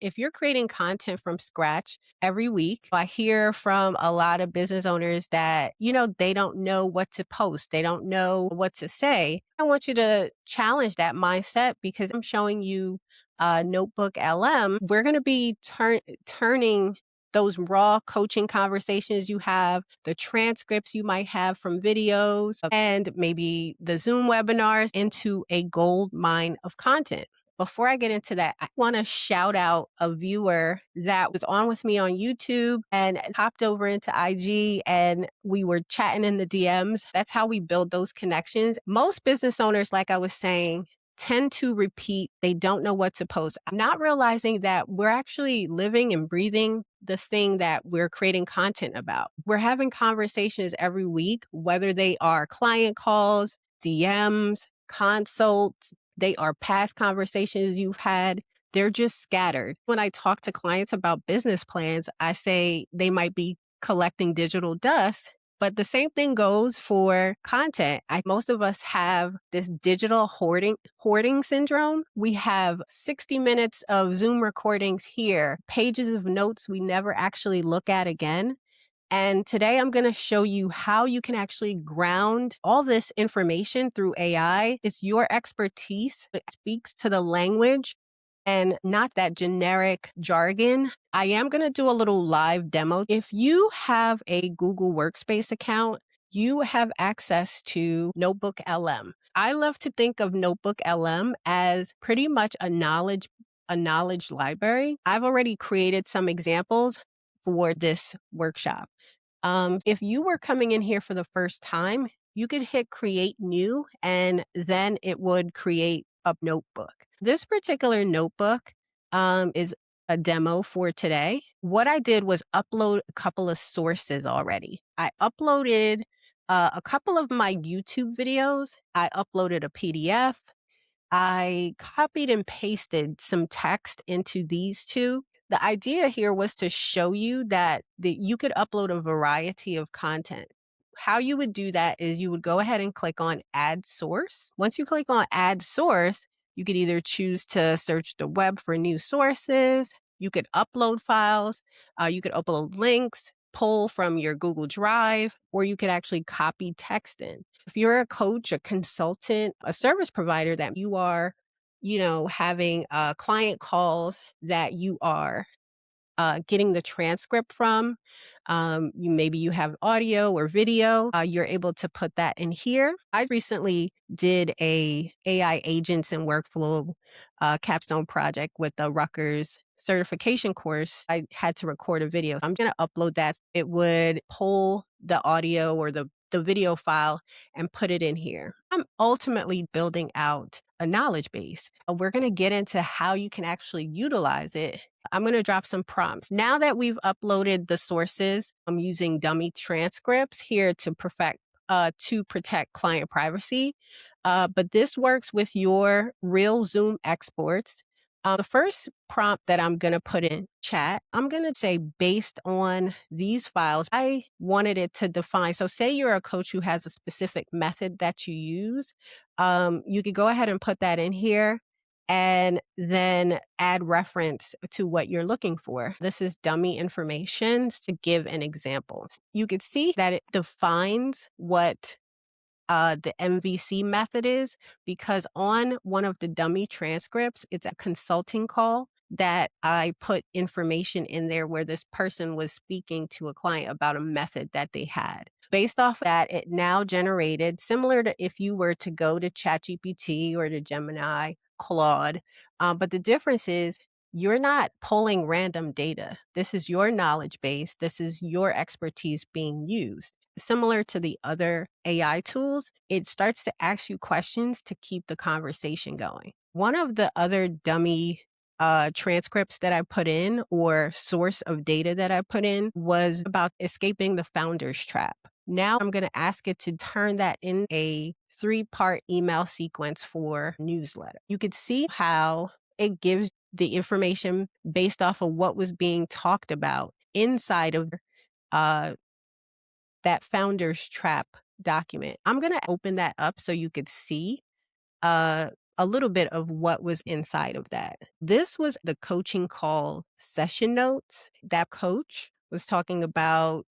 If you're creating content from scratch every week, I hear from a lot of business owners that, they don't know what to post. They don't know what to say. I want you to challenge that mindset because I'm showing you Notebook LM. We're going to be turning those raw coaching conversations you have, the transcripts you might have from videos, and maybe the Zoom webinars into a gold mine of content. Before I get into that, I want to shout out a viewer that was on with me on YouTube and hopped over into IG and we were chatting in the DMs. That's how we build those connections. Most business owners, like I was saying, tend to repeat. They don't know what to post. Not realizing that we're actually living and breathing the thing that we're creating content about. We're having conversations every week, whether they are client calls, DMs, consults, they are past conversations you've had. They're just scattered. When I talk to clients about business plans, I say they might be collecting digital dust. But the same thing goes for content. Most of us have this digital hoarding syndrome. We have 60 minutes of Zoom recordings here, pages of notes we never actually look at again. And today I'm going to show you how you can actually ground all this information through AI. It's your expertise. It speaks to the language and not that generic jargon. I am going to do a little live demo. If you have a Google Workspace account, you have access to NotebookLM. I love to think of NotebookLM as pretty much a knowledge library. I've already created some examples for this workshop. If you were coming in here for the first time, you could hit create new and then it would create a notebook. This particular notebook is a demo for today. What I did was upload a couple of sources already. I uploaded a couple of my YouTube videos. I uploaded a PDF. I copied and pasted some text into these two. The idea here was to show you that you could upload a variety of content. How you would do that is you would go ahead and click on Add Source. Once you click on Add Source, you could either choose to search the web for new sources. You could upload files. You could upload links, pull from your Google Drive, or you could actually copy text in. If you're a coach, a consultant, a service provider that you are, having client calls that you are getting the transcript from, maybe you have audio or video, you're able to put that in here. I recently did a AI agents and workflow capstone project with the Rutgers certification course. I had to record a video. I'm going to upload that. It would pull the audio or the video file and put it in here. I'm ultimately building out a knowledge base. We're going to get into how you can actually utilize it. I'm going to drop some prompts. Now that we've uploaded the sources, I'm using dummy transcripts here to protect client privacy. But this works with your real Zoom exports. The first prompt that I'm going to put in chat, I'm going to say based on these files, I wanted it to define. So say you're a coach who has a specific method that you use. You could go ahead and put that in here and then add reference to what you're looking for. This is dummy information to give an example. You could see that it defines what the MVC method is, because on one of the dummy transcripts, it's a consulting call that I put information in there where this person was speaking to a client about a method that they had. Based off that, it now generated, similar to if you were to go to ChatGPT or to Gemini, Claude, but the difference is you're not pulling random data. This is your knowledge base. This is your expertise being used. Similar to the other AI tools, it starts to ask you questions to keep the conversation going. One of the other dummy transcripts that I put in, or source of data that I put in, was about escaping the founder's trap. Now I'm going to ask it to turn that in a 3-part email sequence for newsletter. You could see how it gives the information based off of what was being talked about inside of that founder's trap document. I'm going to open that up so you could see a little bit of what was inside of that. This was the coaching call session notes. That coach was talking about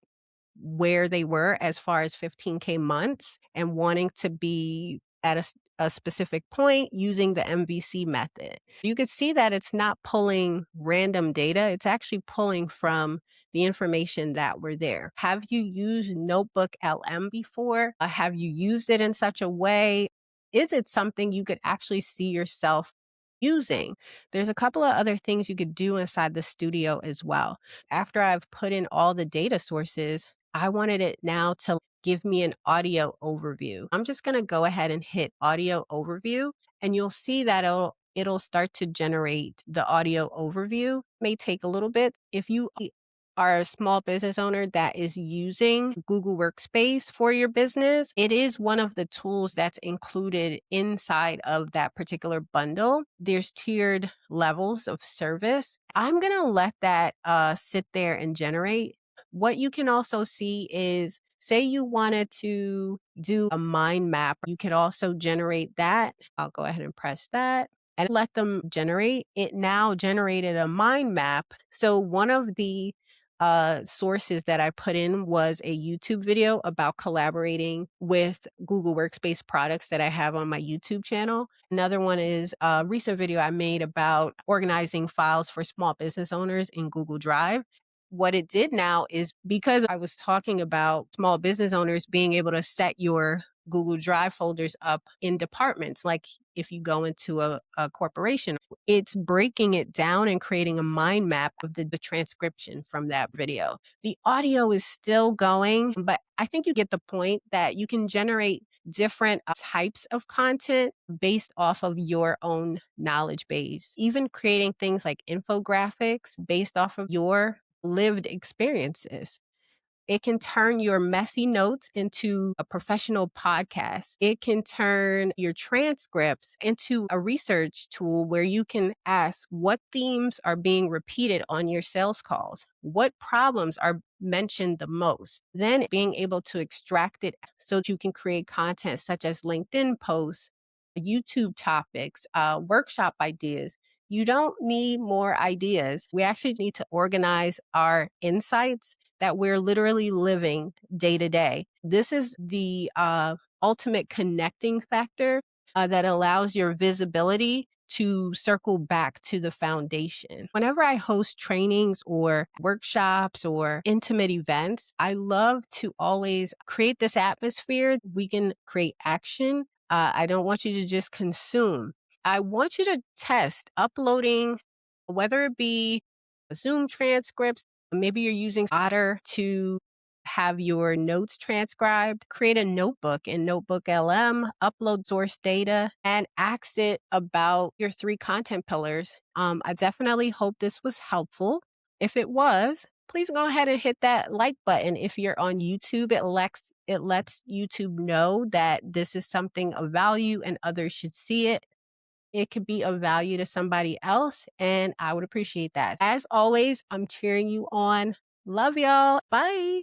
where they were as far as 15K months and wanting to be at a specific point using the MVC method. You could see that it's not pulling random data, it's actually pulling from the information that were there. Have you used NotebookLM before? Have you used it in such a way? Is it something you could actually see yourself using? There's a couple of other things you could do inside the studio as well. After I've put in all the data sources, I wanted it now to give me an audio overview. I'm just going to go ahead and hit audio overview, and you'll see that it'll start to generate the audio overview. It may take a little bit. If you are a small business owner that is using Google Workspace for your business, it is one of the tools that's included inside of that particular bundle. There's tiered levels of service. I'm going to let that sit there and generate. What you can also see is, say you wanted to do a mind map, you could also generate that. I'll go ahead and press that and let them generate. It now generated a mind map. So one of the sources that I put in was a YouTube video about collaborating with Google Workspace products that I have on my YouTube channel. Another one is a recent video I made about organizing files for small business owners in Google Drive. What it did now is, because I was talking about small business owners being able to set your Google Drive folders up in departments, like if you go into a corporation, it's breaking it down and creating a mind map of the transcription from that video. The audio is still going, but I think you get the point that you can generate different types of content based off of your own knowledge base, even creating things like infographics based off of your lived experiences. It can turn your messy notes into a professional podcast. It can turn your transcripts into a research tool where you can ask what themes are being repeated on your sales calls, what problems are mentioned the most. Then being able to extract it so that you can create content such as LinkedIn posts, YouTube topics, workshop ideas. You don't need more ideas. We actually need to organize our insights that we're literally living day to day. This is the ultimate connecting factor that allows your visibility to circle back to the foundation. Whenever I host trainings or workshops or intimate events, I love to always create this atmosphere. We can create action. I don't want you to just consume. I want you to test uploading, whether it be Zoom transcripts. Maybe you're using Otter to have your notes transcribed. Create a notebook in NotebookLM, upload source data, and ask it about your 3 content pillars. I definitely hope this was helpful. If it was, please go ahead and hit that like button. If you're on YouTube, it lets YouTube know that this is something of value and others should see it. It could be of value to somebody else, and I would appreciate that. As always, I'm cheering you on. Love y'all. Bye.